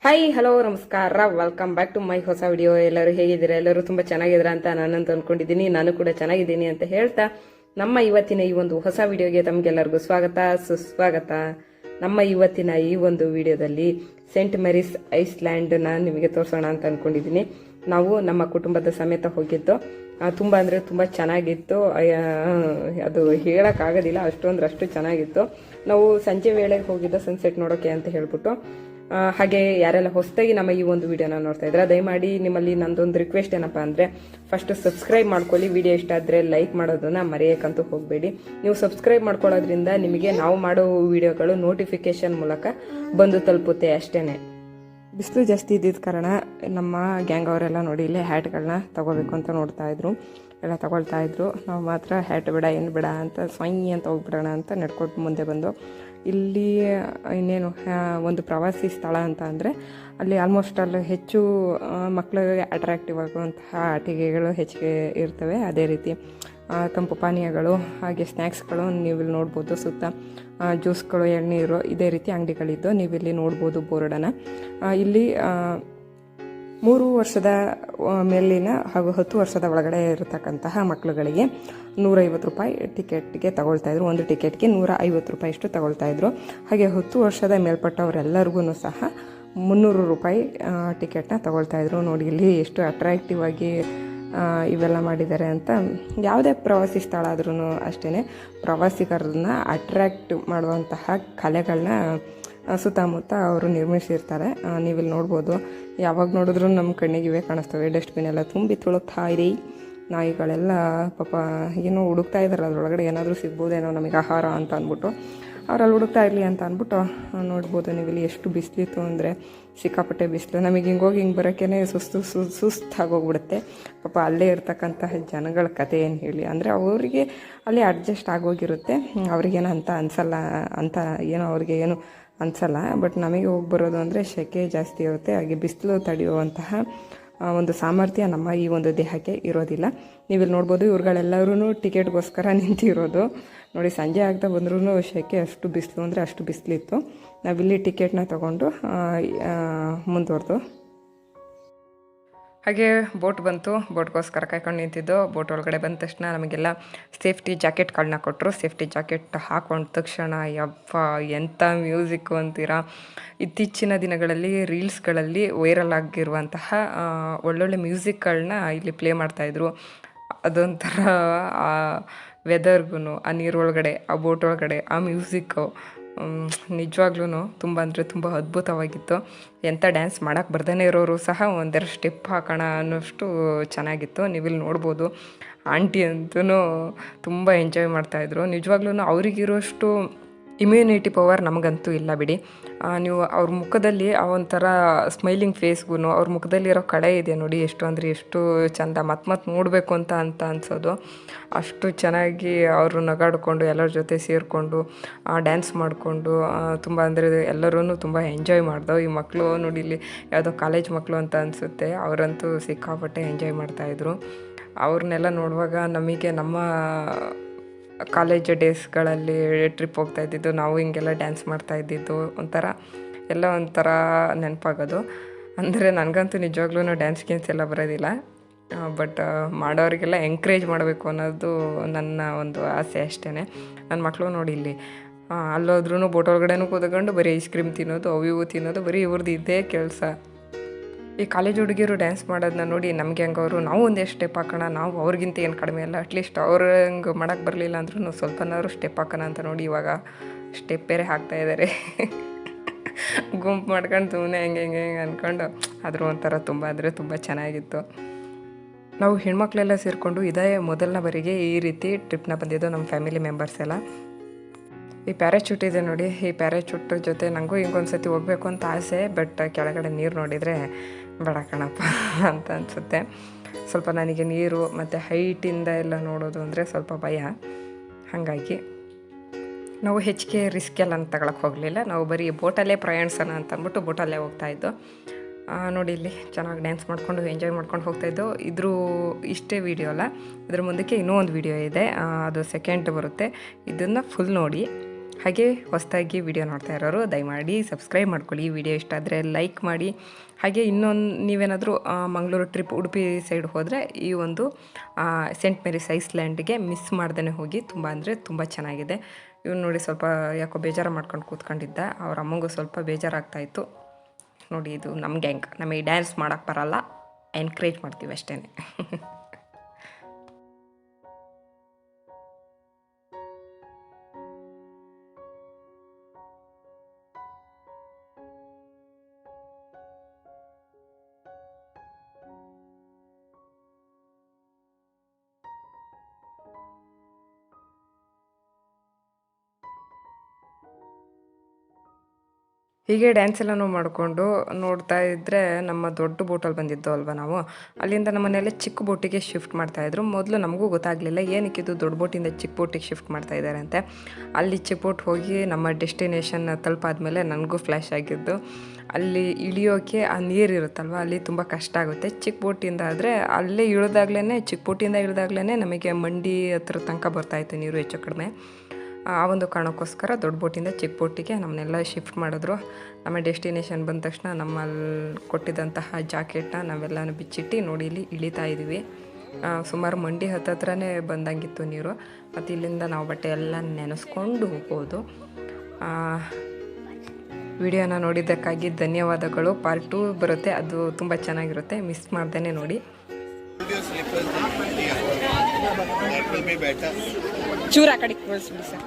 Hi hello ನಮಸ್ಕಾರ, welcome back to my ಹೊಸ video. ಎಲ್ಲರೂ ಹೇಗಿದ್ದೀರಾ? ಎಲ್ಲರೂ ತುಂಬ ಚೆನ್ನಾಗಿದ್ದೀರಾ ಅಂತ ನಾನಂತ ಅಂದ್ಕೊಂಡಿದ್ದೀನಿ. ನಾನು ಕೂಡ ಚೆನ್ನಾಗಿದ್ದೀನಿ ಅಂತ ಹೇಳ್ತಾ ನಮ್ಮ ಇವತ್ತಿನ ಈ ಒಂದು ಹೊಸ ವಿಡಿಯೋಗೆ ತಮಗೆಲ್ಲರಿಗೂ ಸ್ವಾಗತ ಸುಸ್ವಾಗತ. ನಮ್ಮ ಇವತ್ತಿನ ಈ ಒಂದು ವಿಡಿಯೋದಲ್ಲಿ ಸೇಂಟ್ ಮೇರಿಸ್ ಐಸ್ಲ್ಯಾಂಡ್ನ ನಿಮಗೆ ತೋರಿಸೋಣ ಅಂತ ಅಂದ್ಕೊಂಡಿದ್ದೀನಿ. ನಾವು ನಮ್ಮ ಕುಟುಂಬದ ಸಮೇತ ಹೋಗಿದ್ದು. ತುಂಬ ಅಂದರೆ ತುಂಬ ಚೆನ್ನಾಗಿತ್ತು. ಅದು ಹೇಳೋಕ್ಕಾಗೋದಿಲ್ಲ, ಅಷ್ಟು ಚೆನ್ನಾಗಿತ್ತು. ನಾವು ಸಂಜೆ ವೇಳೆಗೆ ಹೋಗಿದ್ದು ಸನ್ಸೆಟ್ ನೋಡೋಕೆ ಅಂತ ಹೇಳ್ಬಿಟ್ಟು. ಹಾಗೆ ಯಾರೆಲ್ಲ ಹೊಸದಾಗಿ ನಮ್ಮ ಈ ಒಂದು ವಿಡಿಯೋನ ನೋಡ್ತಾ ಇದ್ರೆ ದಯಮಾಡಿ ನಿಮ್ಮಲ್ಲಿ ನಂದೊಂದು ರಿಕ್ವೆಸ್ಟ್ ಏನಪ್ಪಾ ಅಂದರೆ, ಫಸ್ಟ್ ಸಬ್ಸ್ಕ್ರೈಬ್ ಮಾಡ್ಕೊಳ್ಳಿ. ವಿಡಿಯೋ ಇಷ್ಟ ಆದರೆ ಲೈಕ್ ಮಾಡೋದನ್ನ ಮರೆಯೋಕ್ಕಂತೂ ಹೋಗಬೇಡಿ. ನೀವು ಸಬ್ಸ್ಕ್ರೈಬ್ ಮಾಡ್ಕೊಳ್ಳೋದ್ರಿಂದ ನಿಮಗೆ ನಾವು ಮಾಡೋ ವಿಡಿಯೋಗಳು ನೋಟಿಫಿಕೇಶನ್ ಮೂಲಕ ಬಂದು ತಲುಪುತ್ತೆ ಅಷ್ಟೇನೆ. ಬಿಸಿಲು ಜಾಸ್ತಿ ಇದ್ದಿದ್ದ ಕಾರಣ ನಮ್ಮ ಗ್ಯಾಂಗ್ ಅವರೆಲ್ಲ ನೋಡಿ ಇಲ್ಲಿ ಹ್ಯಾಟ್ಗಳನ್ನ ತಗೋಬೇಕು ಅಂತ ನೋಡ್ತಾ ಇದ್ರು, ಎಲ್ಲ ತಗೊಳ್ತಾ ಇದ್ರು. ನಾವು ಮಾತ್ರ ಹ್ಯಾಟ್ ಬೇಡ ಏನು ಬೇಡ ಅಂತ ಸ್ವಯಂ ಅಂತ ಹೋಗ್ಬಿಡೋಣ ಅಂತ ನಡ್ಕೊಂಡು ಮುಂದೆ ಬಂದು. ಇಲ್ಲಿ ಇನ್ನೇನು ಒಂದು ಪ್ರವಾಸಿ ಸ್ಥಳ ಅಂತ ಅಂದರೆ ಅಲ್ಲಿ ಆಲ್ಮೋಸ್ಟ್ ಅಲ್ಲಿ ಹೆಚ್ಚು ಮಕ್ಕಳಿಗೆ ಅಟ್ರಾಕ್ಟಿವ್ ಆಗುವಂತಹ ಆಟಿಕೆಗಳು ಹೆಚ್ಚಿಗೆ ಇರ್ತವೆ. ಅದೇ ರೀತಿ ತಂಪು ಪಾನೀಯಗಳು ಹಾಗೆ ಸ್ನ್ಯಾಕ್ಸ್ಗಳು ನೀವಿಲ್ಲಿ ನೋಡ್ಬೋದು. ಸುತ್ತ ಜ್ಯೂಸ್ಗಳು, ಎಳ್ನೀರು ಇದೇ ರೀತಿ ಅಂಗಡಿಗಳಿದ್ದು ನೀವಿಲ್ಲಿ ನೋಡ್ಬೋದು ಬೋರ್ಡನ್ನು. ಇಲ್ಲಿ 3 ವರ್ಷದ ಮೇಲಿನ ಹಾಗೂ 10 ವರ್ಷದ ಒಳಗಡೆ ಇರತಕ್ಕಂತಹ ಮಕ್ಕಳುಗಳಿಗೆ 150 ರೂಪಾಯಿ ಟಿಕೆಟ್ಗೆ ತಗೊಳ್ತಾಯಿದ್ರು. ಒಂದು ಟಿಕೆಟ್ಗೆ 150 ರೂಪಾಯಿ ಇಷ್ಟು ತಗೊಳ್ತಾಯಿದ್ರು. ಹಾಗೆ 10 ವರ್ಷದ ಮೇಲ್ಪಟ್ಟವರೆಲ್ಲರಿಗೂ ಸಹ 300 ರೂಪಾಯಿ ಟಿಕೆಟ್ನ ತಗೊಳ್ತಾಯಿದ್ರು. ನೋಡಿ ಇಲ್ಲಿ ಎಷ್ಟು ಅಟ್ರಾಕ್ಟಿವ್ ಆಗಿ ಇವೆಲ್ಲ ಮಾಡಿದ್ದಾರೆ ಅಂತ. ಯಾವುದೇ ಪ್ರವಾಸಿ ಸ್ಥಳ ಆದ್ರೂ ಅಷ್ಟೇ ಪ್ರವಾಸಿಗರನ್ನ ಅಟ್ರ್ಯಾಕ್ಟ್ ಮಾಡುವಂತಹ ಕಲೆಗಳನ್ನ ಸುತ್ತಮುತ್ತ ಅವರು ನಿರ್ಮಿಸಿರ್ತಾರೆ. ನೀವಿಲ್ಲಿ ನೋಡ್ಬೋದು. ಯಾವಾಗ ನೋಡಿದ್ರು ನಮ್ಮ ಕಣ್ಣಿಗೆ ಇವೇ ಕಾಣಿಸ್ತವೆ. ಡಸ್ಟ್ಬಿನ್ ಎಲ್ಲ ತುಂಬಿ ತುಳುಕ್ತಾ ಇದೆ. ನಾಯಿಗಳೆಲ್ಲ ಪಾಪ ಏನೋ ಹುಡುಕ್ತಾ ಇದ್ದಾರೆ, ಅದರೊಳಗಡೆ ಏನಾದರೂ ಸಿಗ್ಬೋದೇನೋ ನಮಗೆ ಆಹಾರ ಅಂತ ಅಂದ್ಬಿಟ್ಟು ಅವರಲ್ಲಿ ಹುಡುಕ್ತಾ ಇರಲಿ ಅಂತ ಅಂದ್ಬಿಟ್ಟು ನೋಡ್ಬೋದು. ನೀವಿಲ್ಲಿ ಎಷ್ಟು ಬಿಸಿಲಿತ್ತು ಅಂದರೆ ಸಿಕ್ಕಾಪಟ್ಟೆ ಬಿಸಿಲು. ನಮಗೆ ಹಿಂಗೋಗಿ ಹಿಂಗೆ ಬರೋಕ್ಕೇ ಸುಸ್ತಾಗೋಗ್ಬಿಡುತ್ತೆ. ಪಾಪ ಅಲ್ಲೇ ಇರ್ತಕ್ಕಂತಹ ಜನಗಳ ಕತೆ ಏನು ಹೇಳಿ. ಅಂದರೆ ಅವರಿಗೆ ಅಲ್ಲಿ ಅಡ್ಜಸ್ಟ್ ಆಗೋಗಿರುತ್ತೆ, ಅವ್ರಿಗೇನೋ ಅಂತ ಅನಿಸಲ್ಲ ಅಂತ ಏನೋ ಅವ್ರಿಗೆ ಏನು ಅನಿಸಲ್ಲ. ಬಟ್ ನಮಗೆ ಹೋಗಿ ಬರೋದು ಅಂದರೆ ಸೆಕೆ ಜಾಸ್ತಿ ಇರುತ್ತೆ. ಹಾಗೆ ಬಿಸಿಲು ತಡೆಯುವಂತಹ ಒಂದು ಸಾಮರ್ಥ್ಯ ನಮ್ಮ ಈ ಒಂದು ದೇಹಕ್ಕೆ ಇರೋದಿಲ್ಲ. ನೀವಿಲ್ಲಿ ನೋಡ್ಬೋದು ಇವ್ರುಗಳೆಲ್ಲರೂ ಟಿಕೆಟ್ಗೋಸ್ಕರ ನಿಂತಿರೋದು. ನೋಡಿ ಸಂಜೆ ಆಗ್ತಾ ಬಂದ್ರೂ ಸೆಕೆ, ಅಷ್ಟು ಬಿಸಿಲು ಅಂದರೆ ಅಷ್ಟು ಬಿಸಿಲಿತ್ತು. ನಾವಿಲ್ಲಿ ಟಿಕೆಟ್ನ ತೊಗೊಂಡು ಮುಂದುವರೆದು ಹಾಗೆ ಬೋಟ್ ಬಂತು. ಬೋಟ್ಗೋಸ್ಕರ ಕಾಯ್ಕೊಂಡು ನಿಂತಿದ್ದು. ಬೋಟ್ ಒಳಗಡೆ ಬಂದ ತಕ್ಷಣ ನಮಗೆಲ್ಲ ಸೇಫ್ಟಿ ಜಾಕೆಟ್ಗಳನ್ನ ಕೊಟ್ಟರು. ಸೇಫ್ಟಿ ಜಾಕೆಟ್ ಹಾಕೊಂಡ ತಕ್ಷಣ ಯಪ್ಪ ಎಂಥ ಮ್ಯೂಸಿಕ್ಕು ಅಂತೀರಾ. ಇತ್ತೀಚಿನ ದಿನಗಳಲ್ಲಿ ರೀಲ್ಸ್ಗಳಲ್ಲಿ ವೈರಲ್ ಆಗಿರುವಂತಹ ಒಳ್ಳೊಳ್ಳೆ ಮ್ಯೂಸಿಕ್ಗಳನ್ನ ಇಲ್ಲಿ ಪ್ಲೇ ಮಾಡ್ತಾಯಿದ್ರು. ಅದೊಂಥರ ಆ ವೆದರ್ಗೂ, ಆ ನೀರೊಳಗಡೆ, ಆ ಬೋಟ್ ಒಳಗಡೆ ಆ ಮ್ಯೂಸಿಕ್ಕು ನಿಜವಾಗ್ಲೂ ತುಂಬ ಅಂದರೆ ತುಂಬ ಅದ್ಭುತವಾಗಿತ್ತು. ಎಂಥ ಡ್ಯಾನ್ಸ್ ಮಾಡೋಕ್ಕೆ ಬರ್ದೇ ಇರೋರು ಸಹ ಒಂದೆರಡು ಸ್ಟೆಪ್ ಹಾಕೋಣ ಅನ್ನೋಷ್ಟು ಚೆನ್ನಾಗಿತ್ತು. ನೀವಿಲ್ಲಿ ನೋಡ್ಬೋದು. ಆಂಟಿ ಅಂತೂ ತುಂಬ ಎಂಜಾಯ್ ಮಾಡ್ತಾಯಿದ್ರು. ನಿಜವಾಗ್ಲೂ ಅವರಿಗಿರೋಷ್ಟು ಇಮ್ಯುನಿಟಿ ಪವರ್ ನಮಗಂತೂ ಇಲ್ಲ ಬಿಡಿ. ನೀವು ಅವ್ರ ಮುಖದಲ್ಲಿ ಆ ಒಂಥರ ಸ್ಮೈಲಿಂಗ್ ಫೇಸ್ಗೂ ಅವ್ರ ಮುಖದಲ್ಲಿರೋ ಕಳೆ ಇದೆ ನೋಡಿ, ಎಷ್ಟು ಅಂದರೆ ಎಷ್ಟು ಚೆಂದ. ಮತ್ತೆ ನೋಡಬೇಕು ಅಂತ ಅನಿಸೋದು. ಅಷ್ಟು ಚೆನ್ನಾಗಿ ಅವರು ನಗಾಡಿಕೊಂಡು ಎಲ್ಲರ ಜೊತೆ ಸೇರಿಕೊಂಡು ಡ್ಯಾನ್ಸ್ ಮಾಡಿಕೊಂಡು ತುಂಬ ಅಂದರೆ ಎಲ್ಲರೂ ತುಂಬ ಎಂಜಾಯ್ ಮಾಡ್ದವು. ಈ ಮಕ್ಕಳು ನೋಡಿ ಇಲ್ಲಿ ಯಾವುದೋ ಕಾಲೇಜ್ ಮಕ್ಕಳು ಅಂತ ಅನಿಸುತ್ತೆ. ಅವರಂತೂ ಸಿಕ್ಕಾಪಟ್ಟೆ ಎಂಜಾಯ್ ಮಾಡ್ತಾಯಿದ್ರು. ಅವ್ರನ್ನೆಲ್ಲ ನೋಡುವಾಗ ನಮಗೆ ನಮ್ಮ ಕಾಲೇಜ್ ಡೇಸ್ಗಳಲ್ಲಿ ಟ್ರಿಪ್ ಹೋಗ್ತಾ ಇದ್ದಿದ್ದು, ನಾವು ಹಿಂಗೆಲ್ಲ ಡ್ಯಾನ್ಸ್ ಮಾಡ್ತಾ ಇದ್ದಿದ್ದು ಒಂಥರ ನೆನಪಾಗೋದು. ಅಂದರೆ ನನಗಂತೂ ನಿಜವಾಗ್ಲೂ ಡ್ಯಾನ್ಸ್ ಎಲ್ಲ ಬರೋದಿಲ್ಲ. ಬಟ್ ಮಾಡೋರಿಗೆಲ್ಲ ಎಂಕರೇಜ್ ಮಾಡಬೇಕು ಅನ್ನೋದು ನನ್ನ ಒಂದು ಆಸೆ ಅಷ್ಟೇ. ನನ್ನ ಮಕ್ಕಳು ನೋಡಿ ಇಲ್ಲಿ ಅಲ್ಲೋದ್ರೂ ಬೋಟ್ ಒಳಗಡೆನೂ ಕೂತ್ಕೊಂಡು ಬರೀ ಐಸ್ ಕ್ರೀಮ್ ತಿನ್ನೋದು, ಅವು ತಿನ್ನೋದು, ಬರೀ ಇವ್ರದ್ದು ಇದ್ದೇ ಕೆಲಸ. ಈ ಕಾಲೇಜ್ ಹುಡುಗಿಯರು ಡ್ಯಾನ್ಸ್ ಮಾಡೋದನ್ನ ನೋಡಿ ನಮಗೆ ಹಂಗೆ ಅವರು ನಾವು ಒಂದೆಷ್ಟು ಸ್ಟೆಪ್ ಹಾಕೋಣ, ನಾವು ಅವ್ರಿಗಿಂತ ಏನು ಕಡಿಮೆ ಅಲ್ಲ, ಅಟ್ಲೀಸ್ಟ್ ಅವ್ರು ಹಂಗೆ ಮಾಡೋಕ್ಕೆ ಬರಲಿಲ್ಲ ಅಂದ್ರೂ ಸ್ವಲ್ಪನಾದ್ರು ಸ್ಟೆಪ್ ಹಾಕೋಣ ಅಂತ ನೋಡಿ ಇವಾಗ ಸ್ಟೆಪ್ ಬೇರೆ ಹಾಕ್ತಾಯಿದ್ದಾರೆ. ಗುಂಪು ಮಾಡ್ಕೊಂಡು ಸುಮ್ಮನೆ ಹೆಂಗೆ ಅಂದ್ಕೊಂಡು. ಆದರೂ ಒಂಥರ ತುಂಬ ಅಂದರೆ ತುಂಬ ಚೆನ್ನಾಗಿತ್ತು. ನಾವು ಹೆಣ್ಮಕ್ಳೆಲ್ಲ ಸೇರಿಕೊಂಡು ಇದೇ ಮೊದಲನೇ ಬಾರಿಗೆ ಈ ರೀತಿ ಟ್ರಿಪ್ನ ಬಂದಿದ್ದು ನಮ್ಮ ಫ್ಯಾಮಿಲಿ ಮೆಂಬರ್ಸ್ ಎಲ್ಲ. ಈ ಪ್ಯಾರಾಚೂಟ್ ಇದೆ ನೋಡಿ, ಈ ಪ್ಯಾರಾಚೂಟ್ ಜೊತೆ ನನಗೂ ಹಿಂಗೊಂದು ಸತಿ ಹೋಗಬೇಕು ಅಂತ ಆಸೆ. ಬಟ್ ಕೆಳಗಡೆ ನೀರು ನೋಡಿದರೆ ಬೇಡ ಕಣಪ್ಪ ಅಂತ ಅನಿಸುತ್ತೆ. ಸ್ವಲ್ಪ ನನಗೆ ನೀರು ಮತ್ತು ಹೈಟಿಂದ ಎಲ್ಲ ನೋಡೋದು ಅಂದರೆ ಸ್ವಲ್ಪ ಭಯ. ಹಾಗಾಗಿ ನಾವು ಹೆಚ್ಚಿಗೆ ರಿಸ್ಕ್ ಎಲ್ಲ ತಗೊಳಕ್ಕೆ ಹೋಗಲಿಲ್ಲ. ನಾವು ಬರೀ ಬೋಟಲ್ಲೇ ಪ್ರಯಾಣಿಸೋಣ ಅಂತ ಅಂದ್ಬಿಟ್ಟು ಬೋಟಲ್ಲೇ ಹೋಗ್ತಾಯಿದ್ದು. ನೋಡಿ ಇಲ್ಲಿ ಚೆನ್ನಾಗಿ ಡ್ಯಾನ್ಸ್ ಮಾಡ್ಕೊಂಡು ಎಂಜಾಯ್ ಮಾಡ್ಕೊಂಡು ಹೋಗ್ತಾಯಿದ್ದು. ಇಷ್ಟೇ ವಿಡಿಯೋ ಅಲ್ಲ, ಇದ್ರ ಮುಂದಕ್ಕೆ ಇನ್ನೂ ಒಂದು ವಿಡಿಯೋ ಇದೆ, ಅದು ಸೆಕೆಂಡ್ ಬರುತ್ತೆ. ಇದನ್ನು ಫುಲ್ ನೋಡಿ. ಹಾಗೆ ಹೊಸದಾಗಿ ವಿಡಿಯೋ ನೋಡ್ತಾ ಇರೋರು ದಯಮಾಡಿ ಸಬ್ಸ್ಕ್ರೈಬ್ ಮಾಡ್ಕೊಳ್ಳಿ. ವಿಡಿಯೋ ಇಷ್ಟ ಆದರೆ ಲೈಕ್ ಮಾಡಿ. ಹಾಗೆ ಇನ್ನೊಂದು ನೀವೇನಾದರೂ ಮಂಗಳೂರು ಟ್ರಿಪ್ ಉಡುಪಿ ಸೈಡ್ ಹೋದರೆ ಈ ಒಂದು ಸೆಂಟ್ ಮೇರಿಸ್ ಐಸ್ಲ್ಯಾಂಡ್ಗೆ ಮಿಸ್ ಮಾಡ್ದೇ ಹೋಗಿ. ತುಂಬ ಅಂದರೆ ತುಂಬ ಚೆನ್ನಾಗಿದೆ. ಇವ್ನು ನೋಡಿ ಸ್ವಲ್ಪ ಯಾಕೋ ಬೇಜಾರು ಮಾಡ್ಕೊಂಡು ಕೂತ್ಕೊಂಡಿದ್ದ. ಅವ್ರ ಅಮ್ಮಂಗೂ ಸ್ವಲ್ಪ ಬೇಜಾರಾಗ್ತಾಯಿತ್ತು. ನೋಡಿ ಇದು ನಮ್ಮ ಗ್ಯಾಂಗ್. ನಮಗೆ ಡ್ಯಾನ್ಸ್ ಮಾಡೋಕ್ಕೆ ಬರಲ್ಲ, ಎನ್ಕರೇಜ್ ಮಾಡ್ತೀವಿ ಅಷ್ಟೇ. ಹೀಗೆ ಡ್ಯಾನ್ಸ್ ಎಲ್ಲನೂ ಮಾಡಿಕೊಂಡು ನೋಡ್ತಾ ಇದ್ದರೆ ನಮ್ಮ ದೊಡ್ಡ ಬೋಟಲ್ಲಿ ಬಂದಿದ್ದು ಅಲ್ವ ನಾವು, ಅಲ್ಲಿಂದ ನಮ್ಮನೆಯಲ್ಲೇ ಚಿಕ್ಕ ಬೋಟಿಗೆ ಶಿಫ್ಟ್ ಮಾಡ್ತಾಯಿದ್ರು. ಮೊದಲು ನಮಗೂ ಗೊತ್ತಾಗಲಿಲ್ಲ ಏನಕ್ಕಿದು ದೊಡ್ಡ ಬೋಟಿಂದ ಚಿಕ್ಕ ಬೋಟಿಗೆ ಶಿಫ್ಟ್ ಮಾಡ್ತಾ ಇದ್ದಾರೆ ಅಂತೆ. ಅಲ್ಲಿ ಚಿಕ್ಕ ಬೋಟ್ ಹೋಗಿ ನಮ್ಮ ಡೆಸ್ಟಿನೇಷನ್ ತಲುಪಾದ್ಮೇಲೆ ನನಗೂ ಫ್ಲ್ಯಾಶ್ ಆಗಿದ್ದು, ಅಲ್ಲಿ ಇಳಿಯೋಕ್ಕೆ ಆ ನೀರು ಇರುತ್ತಲ್ವ ಅಲ್ಲಿ ತುಂಬ ಕಷ್ಟ ಆಗುತ್ತೆ. ಚಿಕ್ಕ ಬೋಟಿಂದ ಆದರೆ ಅಲ್ಲೇ ಇಳಿದಾಗ್ಲೇ ಚಿಕ್ಕ ಬೋಟಿಂದ ಇಳಿದಾಗ್ಲೇ ನಮಗೆ ಮಂಡಿ ಹತ್ರ ತನಕ ಬರ್ತಾಯಿತ್ತು ನೀರು ಹೆಚ್ಚು ಕಡಿಮೆ. ಆ ಒಂದು ಕಾರಣಕ್ಕೋಸ್ಕರ ದೊಡ್ಡ ಬೋಟಿಂದ ಚಿಕ್ಕ ಬೋಟಿಗೆ ನಮ್ಮನ್ನೆಲ್ಲ ಶಿಫ್ಟ್ ಮಾಡಿದ್ರು. ನಮ್ಮ ಡೆಸ್ಟಿನೇಷನ್ ಬಂದ ತಕ್ಷಣ ನಮ್ಮಲ್ಲಿ ಕೊಟ್ಟಿದ್ದಂತಹ ಜಾಕೆಟ್ನ ನಾವೆಲ್ಲನೂ ಬಿಚ್ಚಿಟ್ಟು ನೋಡಿ ಇಲ್ಲಿ ಇಳಿತಾ ಇದ್ವಿ. ಸುಮಾರು ಮಂಡಿ ಹತ್ತತ್ರನೇ ಬಂದಂಗಿತ್ತು ನೀರು. ಮತ್ತು ಇಲ್ಲಿಂದ ನಾವು ಬಟ್ಟೆ ಎಲ್ಲ ನೆನೆಸ್ಕೊಂಡು ಹೋಗ್ಬೋದು. ವಿಡಿಯೋನ ನೋಡಿದ್ದಕ್ಕಾಗಿ ಧನ್ಯವಾದಗಳು. ಪಾರ್ಟ್ 2 ಬರುತ್ತೆ, ಅದು ತುಂಬ ಚೆನ್ನಾಗಿರುತ್ತೆ, ಮಿಸ್ ಮಾಡ್ದೇ ನೋಡಿ. ಚೂರ ಕಡೆ ಸರ್.